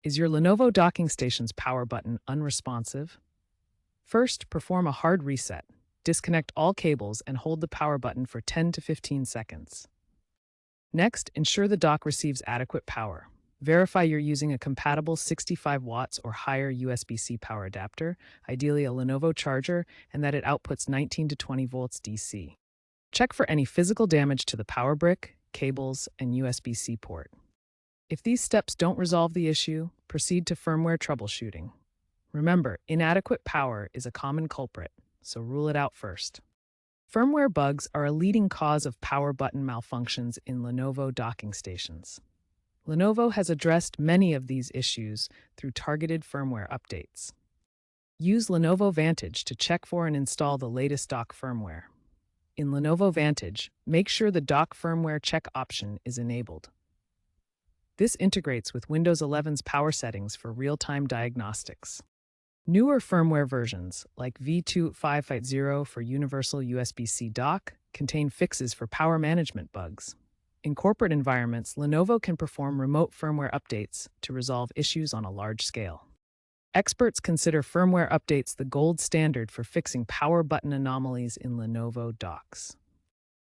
Is your Lenovo docking station's power button unresponsive? First, perform a hard reset. Disconnect all cables and hold the power button for 10 to 15 seconds. Next, ensure the dock receives adequate power. Verify you're using a compatible 65 watts or higher USB-C power adapter, ideally a Lenovo charger, and that it outputs 19 to 20 volts DC. Check for any physical damage to the power brick, cables, and USB-C port. If these steps don't resolve the issue, proceed to firmware troubleshooting. Remember, inadequate power is a common culprit, so rule it out first. Firmware bugs are a leading cause of power button malfunctions in Lenovo docking stations. Lenovo has addressed many of these issues through targeted firmware updates. Use Lenovo Vantage to check for and install the latest dock firmware. In Lenovo Vantage, make sure the dock firmware check option is enabled. This integrates with Windows 11's power settings for real-time diagnostics. Newer firmware versions, like V2550 for Universal USB-C dock, contain fixes for power management bugs. In corporate environments, Lenovo can perform remote firmware updates to resolve issues on a large scale. Experts consider firmware updates the gold standard for fixing power button anomalies in Lenovo docks.